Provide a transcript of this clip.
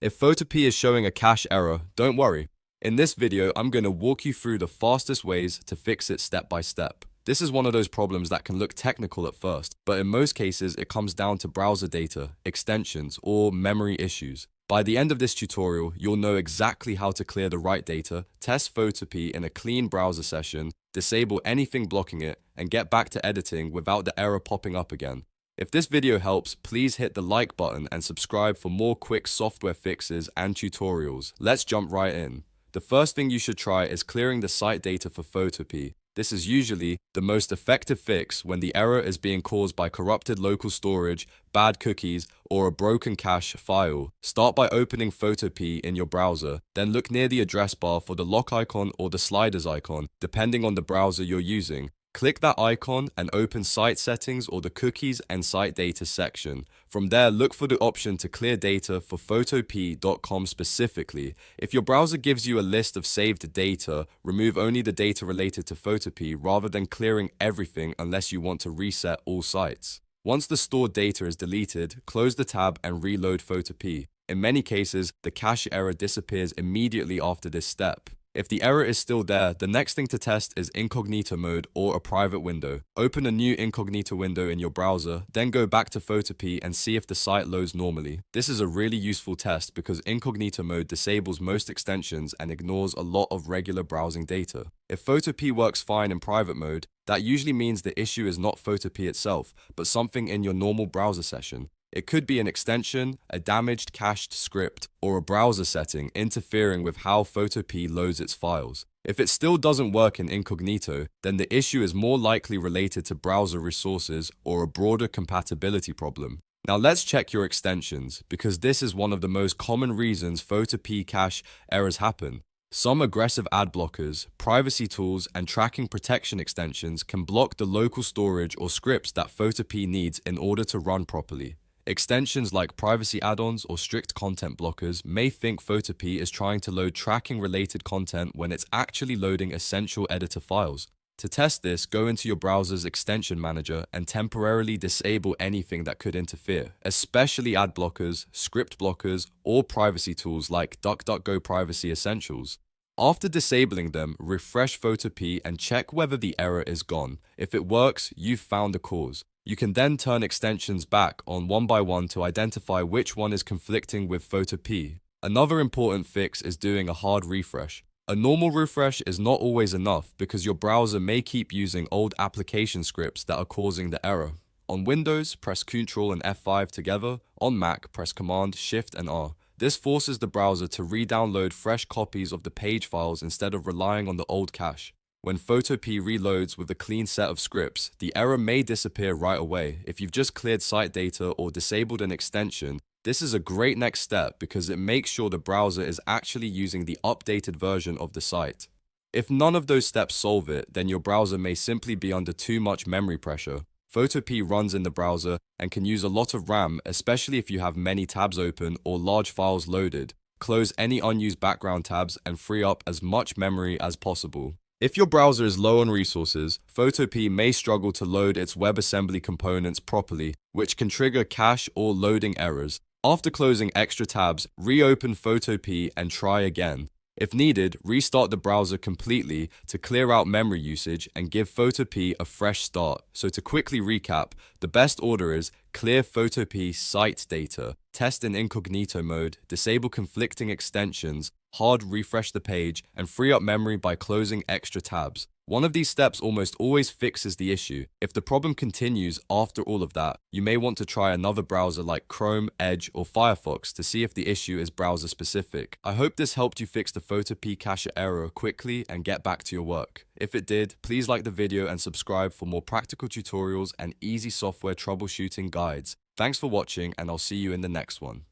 If Photopea is showing a cache error, don't worry. In this video, I'm going to walk you through the fastest ways to fix it step by step. This is one of those problems that can look technical at first, but in most cases it comes down to browser data, extensions, or memory issues. By the end of this tutorial, you'll know exactly how to clear the right data, test Photopea in a clean browser session, disable anything blocking it, and get back to editing without the error popping up again. If this video helps, please hit the like button and subscribe for more quick software fixes and tutorials. Let's jump right in. The first thing you should try is clearing the site data for Photopea. This is usually the most effective fix when the error is being caused by corrupted local storage, bad cookies, or a broken cache file. Start by opening Photopea in your browser, then look near the address bar for the lock icon or the sliders icon, depending on the browser you're using. Click that icon and open Site Settings or the Cookies and Site Data section. From there, look for the option to clear data for photopea.com specifically. If your browser gives you a list of saved data, remove only the data related to Photopea rather than clearing everything unless you want to reset all sites. Once the stored data is deleted, close the tab and reload Photopea. In many cases, the cache error disappears immediately after this step. If the error is still there, the next thing to test is Incognito mode or a private window. Open a new Incognito window in your browser, then go back to Photopea and see if the site loads normally. This is a really useful test because Incognito mode disables most extensions and ignores a lot of regular browsing data. If Photopea works fine in private mode, that usually means the issue is not Photopea itself, but something in your normal browser session. It could be an extension, a damaged cached script, or a browser setting interfering with how Photopea loads its files. If it still doesn't work in Incognito, then the issue is more likely related to browser resources or a broader compatibility problem. Now let's check your extensions, because this is one of the most common reasons Photopea cache errors happen. Some aggressive ad blockers, privacy tools, and tracking protection extensions can block the local storage or scripts that Photopea needs in order to run properly. Extensions like privacy add-ons or strict content blockers may think Photopea is trying to load tracking-related content when it's actually loading essential editor files. To test this, go into your browser's extension manager and temporarily disable anything that could interfere, especially ad blockers, script blockers, or privacy tools like DuckDuckGo Privacy Essentials. After disabling them, refresh Photopea and check whether the error is gone. If it works, you've found the cause. You can then turn extensions back on one by one to identify which one is conflicting with Photopea. Another important fix is doing a hard refresh. A normal refresh is not always enough because your browser may keep using old application scripts that are causing the error. On Windows, press Ctrl and F5 together. On Mac, press Command, Shift and R. This forces the browser to re-download fresh copies of the page files instead of relying on the old cache. When Photopea reloads with a clean set of scripts, the error may disappear right away. If you've just cleared site data or disabled an extension, this is a great next step because it makes sure the browser is actually using the updated version of the site. If none of those steps solve it, then your browser may simply be under too much memory pressure. Photopea runs in the browser and can use a lot of RAM, especially if you have many tabs open or large files loaded. Close any unused background tabs and free up as much memory as possible. If your browser is low on resources, Photopea may struggle to load its WebAssembly components properly, which can trigger cache or loading errors. After closing extra tabs, reopen Photopea and try again. If needed, restart the browser completely to clear out memory usage and give Photopea a fresh start. So to quickly recap, the best order is clear Photopea site data, test in Incognito mode, disable conflicting extensions, hard refresh the page, and free up memory by closing extra tabs. One of these steps almost always fixes the issue. If the problem continues after all of that, you may want to try another browser like Chrome, Edge, or Firefox to see if the issue is browser specific. I hope this helped you fix the Photopea cache error quickly and get back to your work. If it did, please like the video and subscribe for more practical tutorials and easy software troubleshooting guides. Thanks for watching, and I'll see you in the next one.